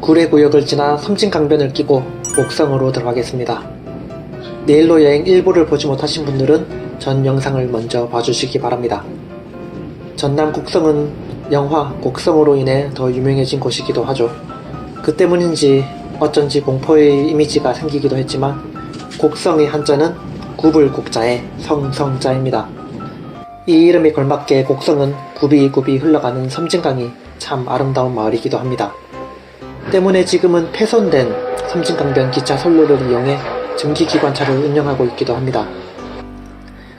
구례구역을 지나 섬진강변을 끼고 곡성으로 들어가겠습니다. 내일로 여행 일부를 보지 못하신 분들은 전 영상을 먼저 봐주시기 바랍니다. 전남 곡성은 영화 곡성으로 인해 더 유명해진 곳이기도 하죠. 그 때문인지 어쩐지 공포의 이미지가 생기기도 했지만 곡성의 한자는 굽을곡자에 성성자입니다. 이 이름에 걸맞게 곡성은 굽이굽이 흘러가는 섬진강이 참 아름다운 마을이기도 합니다. 때문에 지금은 폐선된 섬진강변 기차 선로를 이용해 증기기관차를 운영하고 있기도 합니다.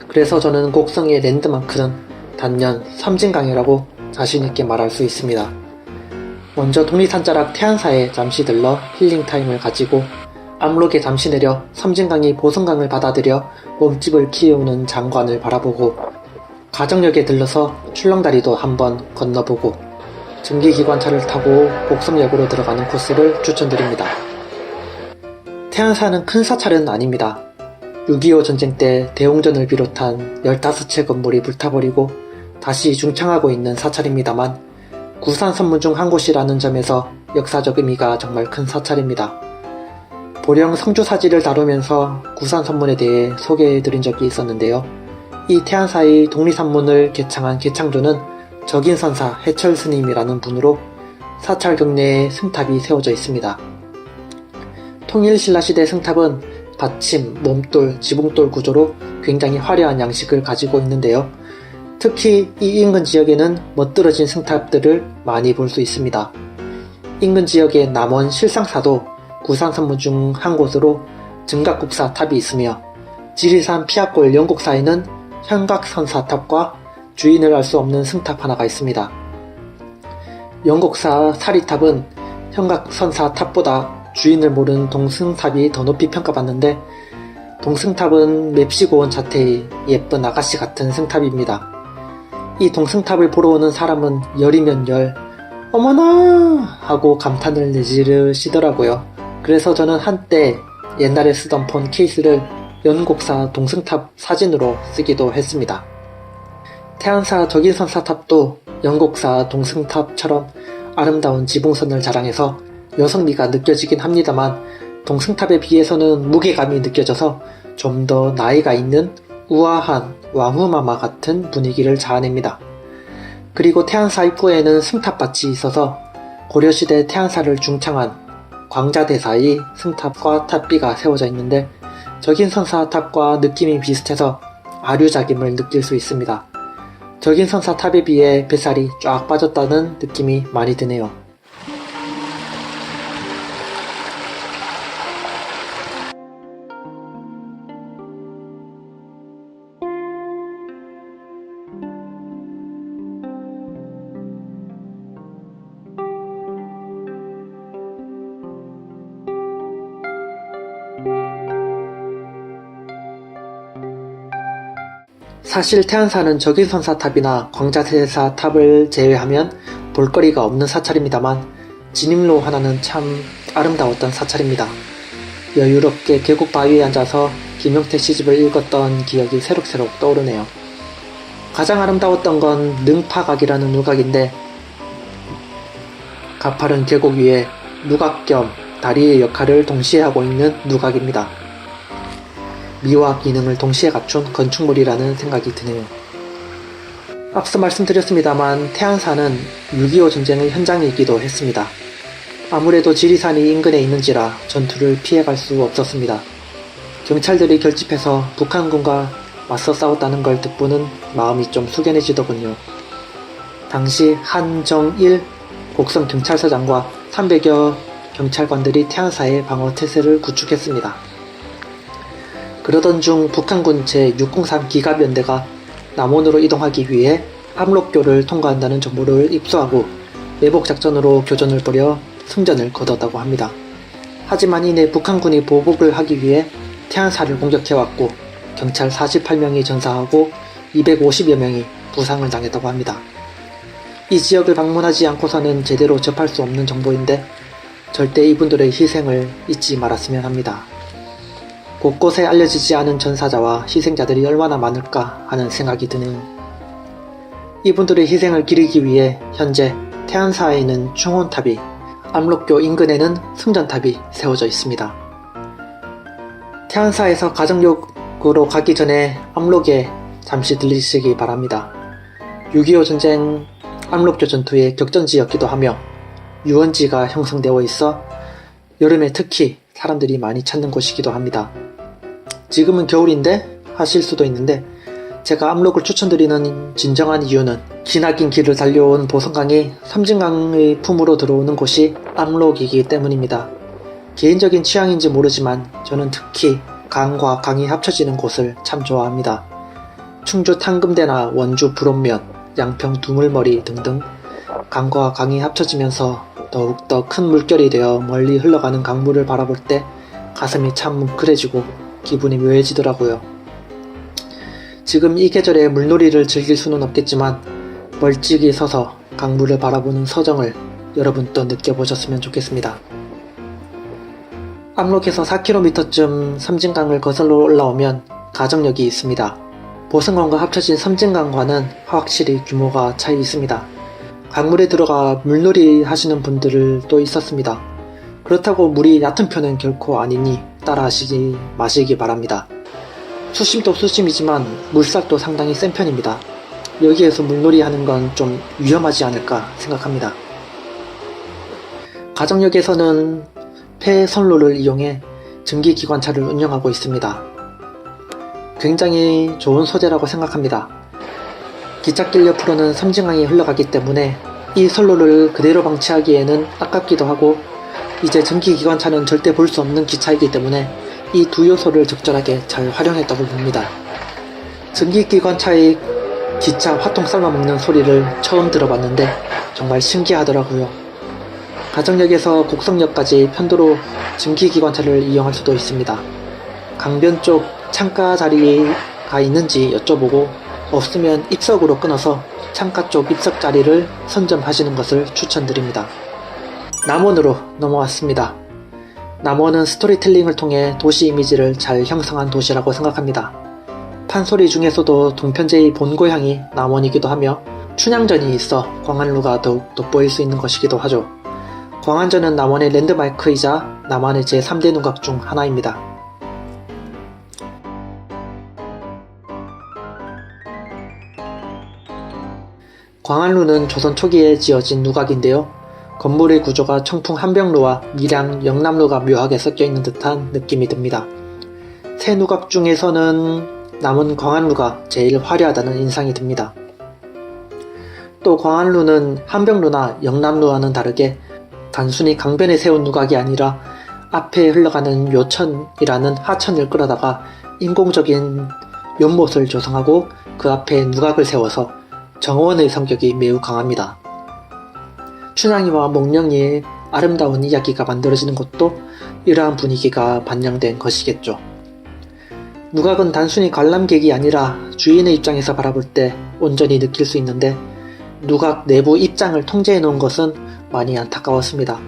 그래서 저는 곡성의 랜드마크는 단연 섬진강이라고 자신있게 말할 수 있습니다. 먼저 독립산자락 태안사에 잠시 들러 힐링타임을 가지고 압록에 잠시 내려 섬진강이 보성강을 받아들여 몸집을 키우는 장관을 바라보고 가정역에 들러서 출렁다리도 한번 건너보고 증기기관차를 타고 곡성역으로 들어가는 코스를 추천드립니다. 태안사는 큰 사찰은 아닙니다. 6.25 전쟁 때 대웅전을 비롯한 15채 건물이 불타버리고 다시 중창하고 있는 사찰입니다만 구산 선문 중 한 곳이라는 점에서 역사적 의미가 정말 큰 사찰입니다. 보령 성주사지를 다루면서 구산 선문에 대해 소개해드린 적이 있었는데요. 이 태안사의 독립산문을 개창한 개창조는 적인선사 해철스님이라는 분으로 사찰 경내에 승탑이 세워져 있습니다. 통일신라시대 승탑은 받침, 몸돌, 지붕돌 구조로 굉장히 화려한 양식을 가지고 있는데요. 특히 이 인근 지역에는 멋들어진 승탑들을 많이 볼 수 있습니다. 인근 지역의 남원 실상사도 구산선문 중 한 곳으로 증각국사 탑이 있으며 지리산 피압골 영곡사에는 현각선사탑과 주인을 알 수 없는 승탑 하나가 있습니다. 영곡사 사리탑은 현각선사탑보다 주인을 모르는 동승탑이 더 높이 평가받는데 동승탑은 맵시고온 자태의 예쁜 아가씨 같은 승탑입니다. 이 동승탑을 보러 오는 사람은 열이면 열, 어머나! 하고 감탄을 내지르시더라고요. 그래서 저는 한때 옛날에 쓰던 폰 케이스를 연곡사 동승탑 사진으로 쓰기도 했습니다. 태안사 적인선사탑도 연곡사 동승탑처럼 아름다운 지붕선을 자랑해서 여성미가 느껴지긴 합니다만 동승탑에 비해서는 무게감이 느껴져서 좀 더 나이가 있는 우아한 왕후마마 같은 분위기를 자아냅니다. 그리고 태안사 입구에는 승탑밭이 있어서 고려시대 태안사를 중창한 광자대사의 승탑과 탑비가 세워져 있는데 적인선사탑과 느낌이 비슷해서 아류작임을 느낄 수 있습니다. 적인선사탑에 비해 뱃살이 쫙 빠졌다는 느낌이 많이 드네요. 사실 태안사는 적인선사탑이나 광자대사탑을 제외하면 볼거리가 없는 사찰입니다만 진입로 하나는 참 아름다웠던 사찰입니다. 여유롭게 계곡 바위에 앉아서 김용태 시집을 읽었던 기억이 새록새록 떠오르네요. 가장 아름다웠던 건 능파각이라는 누각인데 가파른 계곡 위에 누각 겸 다리의 역할을 동시에 하고 있는 누각입니다. 미와 기능을 동시에 갖춘 건축물이라는 생각이 드네요. 앞서 말씀드렸습니다만 태안사는 6.25 전쟁의 현장이기도 했습니다. 아무래도 지리산이 인근에 있는지라 전투를 피해갈 수 없었습니다. 경찰들이 결집해서 북한군과 맞서 싸웠다는 걸 듣고는 마음이 좀 숙연해지더군요. 당시 한정일 곡성경찰서장과 300여 경찰관들이 태안사의 방어 태세를 구축했습니다. 그러던 중 북한군 제603 기갑연대가 남원으로 이동하기 위해 압록교를 통과한다는 정보를 입수하고 매복작전으로 교전을 벌여 승전을 거뒀다고 합니다. 하지만 이내 북한군이 보복을 하기 위해 태안사를 공격해왔고 경찰 48명이 전사하고 250여 명이 부상을 당했다고 합니다. 이 지역을 방문하지 않고서는 제대로 접할 수 없는 정보인데 절대 이분들의 희생을 잊지 말았으면 합니다. 곳곳에 알려지지 않은 전사자와 희생자들이 얼마나 많을까 하는 생각이 드네요. 이분들의 희생을 기리기 위해 현재 태안사에 있는 충혼탑이 압록교 인근에는 승전탑이 세워져 있습니다. 태안사에서 가정역으로 가기 전에 압록에 잠시 들리시기 바랍니다. 6.25 전쟁 압록교 전투의 격전지였기도 하며 유원지가 형성되어 있어 여름에 특히 사람들이 많이 찾는 곳이기도 합니다. 지금은 겨울인데 하실 수도 있는데 제가 압록을 추천드리는 진정한 이유는 기나긴 길을 달려온 보성강이 섬진강의 품으로 들어오는 곳이 압록이기 때문입니다. 개인적인 취향인지 모르지만 저는 특히 강과 강이 합쳐지는 곳을 참 좋아합니다. 충주 탕금대나 원주 불원면, 양평 두물머리 등등 강과 강이 합쳐지면서 더욱더 큰 물결이 되어 멀리 흘러가는 강물을 바라볼 때 가슴이 참 뭉클해지고 기분이 묘해지더라고요. 지금 이 계절에 물놀이를 즐길 수는 없겠지만 멀찍이 서서 강물을 바라보는 서정을 여러분도 느껴보셨으면 좋겠습니다. 압록에서 4km쯤 섬진강을 거슬러 올라오면 가정역이 있습니다. 보성강과 합쳐진 섬진강과는 확실히 규모가 차이 있습니다. 강물에 들어가 물놀이 하시는 분들도 있었습니다. 그렇다고 물이 얕은 편은 결코 아니니 따라하시지 마시기 바랍니다. 수심도 수심이지만 물살도 상당히 센 편입니다. 여기에서 물놀이 하는 건 좀 위험하지 않을까 생각합니다. 가정역에서는 폐선로를 이용해 증기기관차를 운영하고 있습니다. 굉장히 좋은 소재라고 생각합니다. 기찻길 옆으로는 섬진강이 흘러가기 때문에 이 선로를 그대로 방치하기에는 아깝기도 하고 이제 전기기관차는 절대 볼 수 없는 기차이기 때문에 이 두 요소를 적절하게 잘 활용했다고 봅니다. 전기기관차의 기차 화통 삶아먹는 소리를 처음 들어봤는데 정말 신기하더라고요. 가정역에서 곡성역까지 편도로 전기기관차를 이용할 수도 있습니다. 강변 쪽 창가 자리가 있는지 여쭤보고 없으면 입석으로 끊어서 창가 쪽 입석 자리를 선점하시는 것을 추천드립니다. 남원으로 넘어왔습니다. 남원은 스토리텔링을 통해 도시 이미지를 잘 형성한 도시라고 생각합니다. 판소리 중에서도 동편제의 본고향이 남원이기도 하며 춘향전이 있어 광안루가 더욱 돋보일 수 있는 것이기도 하죠. 광안전은 남원의 랜드마크이자 남한의 제3대 누각 중 하나입니다. 광안루는 조선 초기에 지어진 누각인데요. 건물의 구조가 청풍 한병루와 밀양 영남루가 묘하게 섞여있는 듯한 느낌이 듭니다. 세 누각 중에서는 남은 광안루가 제일 화려하다는 인상이 듭니다. 또 광안루는 한병루나 영남루와는 다르게 단순히 강변에 세운 누각이 아니라 앞에 흘러가는 묘천이라는 하천을 끌어다가 인공적인 연못을 조성하고 그 앞에 누각을 세워서 정원의 성격이 매우 강합니다. 춘향이와 목령이의 아름다운 이야기가 만들어지는 것도 이러한 분위기가 반영된 것이겠죠. 누각은 단순히 관람객이 아니라 주인의 입장에서 바라볼 때 온전히 느낄 수 있는데 누각 내부 입장을 통제해 놓은 것은 많이 안타까웠습니다.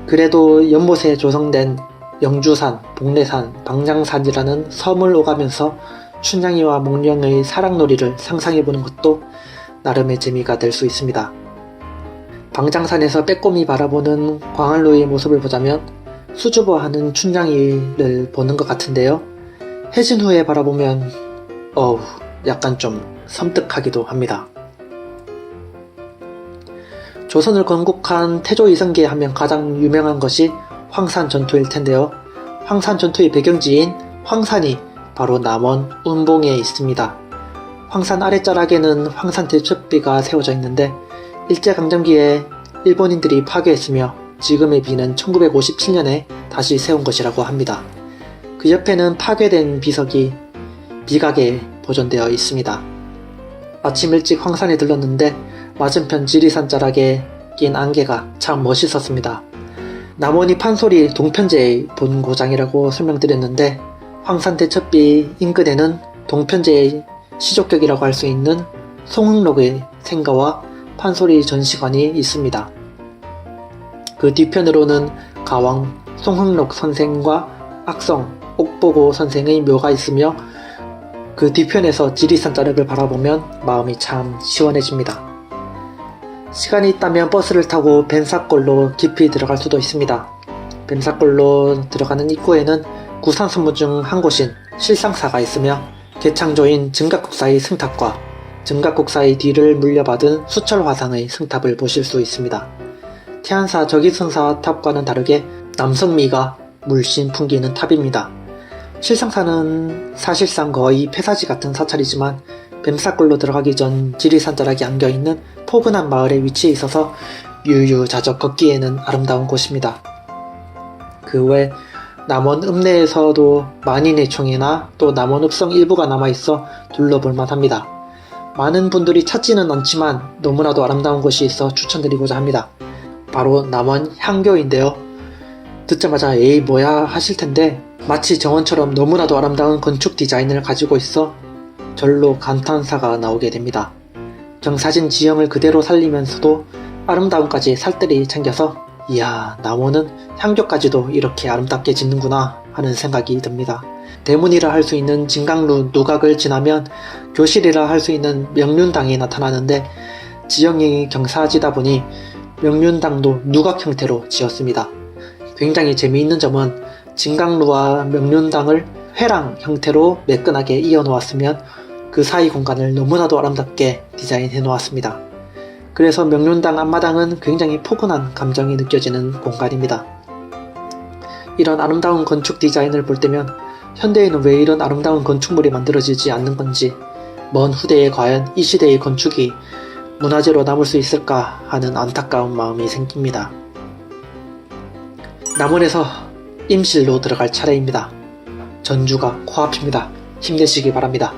그래도 연못에 조성된 영주산, 복례산, 방장산이라는 섬을 오가면서 춘향이와 목령의 사랑놀이를 상상해보는 것도 나름의 재미가 될 수 있습니다. 방장산에서 빼꼼히 바라보는 광안루의 모습을 보자면 수줍어하는 춘향이를 보는 것 같은데요. 해진 후에 바라보면 약간 좀 섬뜩하기도 합니다. 조선을 건국한 태조 이성계 하면 가장 유명한 것이 황산 전투일 텐데요. 황산 전투의 배경지인 황산이 바로 남원 운봉에 있습니다. 황산 아랫자락에는 황산 대첩비가 세워져 있는데 일제강점기에 일본인들이 파괴했으며 지금의 비는 1957년에 다시 세운 것이라고 합니다. 그 옆에는 파괴된 비석이 미각에 보존되어 있습니다. 아침 일찍 황산에 들렀는데 맞은편 지리산 자락에 낀 안개가 참 멋있었습니다. 남원이 판소리 동편제의 본고장이라고 설명드렸는데 황산 대첩비 인근에는 동편제의 시족격이라고 할 수 있는 송흥록의 생가와 판소리 전시관이 있습니다. 그 뒤편으로는 가왕 송흥록 선생과 악성 옥보고 선생의 묘가 있으며 그 뒤편에서 지리산 자락을 바라보면 마음이 참 시원해집니다. 시간이 있다면 버스를 타고 뱀사골로 깊이 들어갈 수도 있습니다. 뱀사골로 들어가는 입구에는 구산 선문 중 한 곳인 실상사가 있으며 개창조인 증각국사의 승탑과 증각국사의 뒤를 물려받은 수철화상의 승탑을 보실 수 있습니다. 태안사 적의선사 탑과는 다르게 남성미가 물씬 풍기는 탑입니다. 실상사는 사실상 거의 폐사지 같은 사찰이지만 뱀사골로 들어가기 전 지리산자락이 안겨있는 포근한 마을에 위치해 있어서 유유자적 걷기에는 아름다운 곳입니다. 그 외 남원 읍내에서도 만인의 총이나 또 남원 읍성 일부가 남아있어 둘러볼만 합니다. 많은 분들이 찾지는 않지만 너무나도 아름다운 곳이 있어 추천드리고자 합니다. 바로 남원 향교인데요. 듣자마자 에이 뭐야 하실텐데 마치 정원처럼 너무나도 아름다운 건축 디자인을 가지고 있어 절로 감탄사가 나오게 됩니다. 경사진 지형을 그대로 살리면서도 아름다움까지 살뜰히 챙겨서 이야, 남원은 향교까지도 이렇게 아름답게 짓는구나 하는 생각이 듭니다. 대문이라 할 수 있는 진강루 누각을 지나면 교실이라 할 수 있는 명륜당이 나타나는데 지형이 경사지다 보니 명륜당도 누각 형태로 지었습니다. 굉장히 재미있는 점은 진강루와 명륜당을 회랑 형태로 매끈하게 이어 놓았으면 그 사이 공간을 너무나도 아름답게 디자인해 놓았습니다. 그래서 명륜당 앞마당은 굉장히 포근한 감정이 느껴지는 공간입니다. 이런 아름다운 건축 디자인을 볼 때면 현대에는 왜 이런 아름다운 건축물이 만들어지지 않는 건지, 먼 후대에 과연 이 시대의 건축이 문화재로 남을 수 있을까 하는 안타까운 마음이 생깁니다. 남원에서 임실로 들어갈 차례입니다. 전주가 코앞입니다. 힘내시기 바랍니다.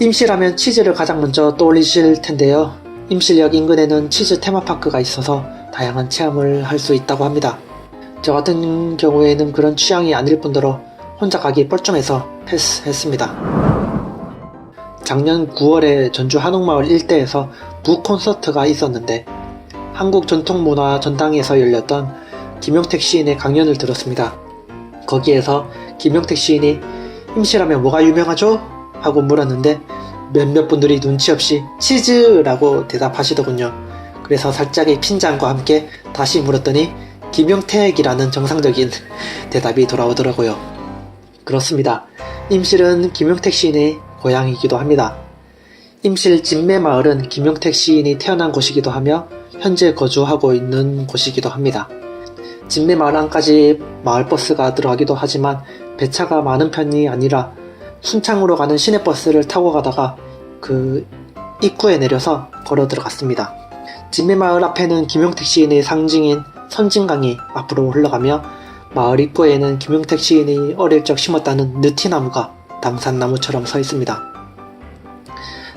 임실하면 치즈를 가장 먼저 떠올리실 텐데요. 임실역 인근에는 치즈 테마파크가 있어서 다양한 체험을 할 수 있다고 합니다. 저 같은 경우에는 그런 취향이 아닐 뿐더러 혼자 가기 뻘쭘해서 패스했습니다. 작년 9월에 전주 한옥마을 일대에서 북콘서트가 있었는데 한국전통문화전당에서 열렸던 김용택 시인의 강연을 들었습니다. 거기에서 김용택 시인이 임실하면 뭐가 유명하죠? 하고 물었는데 몇몇 분들이 눈치 없이 치즈라고 대답하시더군요. 그래서 살짝의 핀잔과 함께 다시 물었더니 김용택이라는 정상적인 대답이 돌아오더라고요. 그렇습니다. 임실은 김용택 시인의 고향이기도 합니다. 임실 진매마을은 김용택 시인이 태어난 곳이기도 하며 현재 거주하고 있는 곳이기도 합니다. 진매마을 안까지 마을버스가 들어가기도 하지만 배차가 많은 편이 아니라 순창으로 가는 시내버스를 타고 가다가 그 입구에 내려서 걸어 들어갔습니다. 진매마을 앞에는 김용택 시인의 상징인 선진강이 앞으로 흘러가며 마을 입구에는 김용택 시인이 어릴 적 심었다는 느티나무가 당산나무처럼 서 있습니다.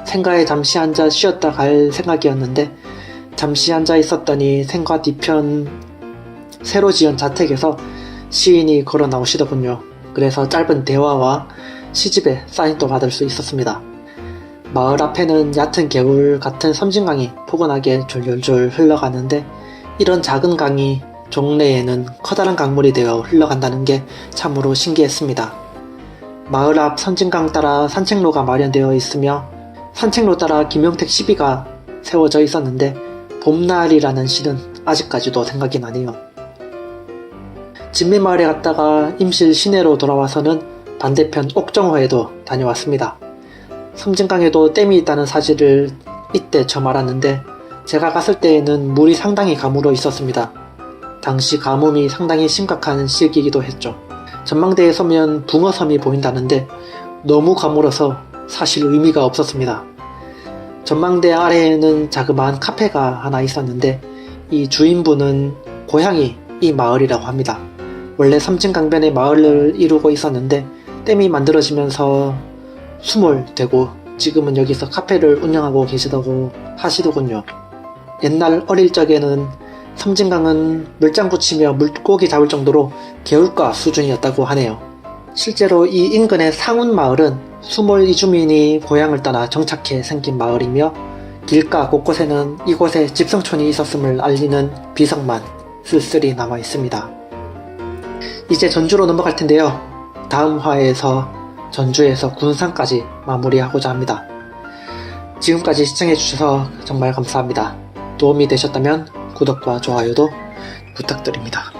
생가에 잠시 앉아 쉬었다 갈 생각이었는데 잠시 앉아 있었더니 생가 뒤편 새로 지은 자택에서 시인이 걸어 나오시더군요. 그래서 짧은 대화와 시집에 사인도 받을 수 있었습니다. 마을 앞에는 얕은 개울 같은 섬진강이 포근하게 졸졸졸 흘러가는데 이런 작은 강이 종래에는 커다란 강물이 되어 흘러간다는 게 참으로 신기했습니다. 마을 앞 섬진강 따라 산책로가 마련되어 있으며 산책로 따라 김용택 시비가 세워져 있었는데 봄날이라는 시는 아직까지도 생각이 나네요. 진매마을에 갔다가 임실 시내로 돌아와서는 반대편 옥정호에도 다녀왔습니다. 섬진강에도 댐이 있다는 사실을 이때 처음 알았는데 제가 갔을 때에는 물이 상당히 가물어 있었습니다. 당시 가뭄이 상당히 심각한 시기이기도 했죠. 전망대에 서면 붕어섬이 보인다는데 너무 가물어서 사실 의미가 없었습니다. 전망대 아래에는 자그마한 카페가 하나 있었는데 이 주인분은 고향이 이 마을이라고 합니다. 원래 섬진강변에 마을을 이루고 있었는데 댐이 만들어지면서 수몰되고 지금은 여기서 카페를 운영하고 계시다고 하시더군요. 옛날 어릴 적에는 섬진강은 물장구 치며 물고기 잡을 정도로 개울가 수준이었다고 하네요. 실제로 이 인근의 상운마을은 수몰 이주민이 고향을 떠나 정착해 생긴 마을이며 길가 곳곳에는 이곳에 집성촌이 있었음을 알리는 비석만 쓸쓸히 남아 있습니다. 이제 전주로 넘어갈 텐데요. 다음 화에서 전주에서 군산까지 마무리하고자 합니다. 지금까지 시청해주셔서 정말 감사합니다. 도움이 되셨다면 구독과 좋아요도 부탁드립니다.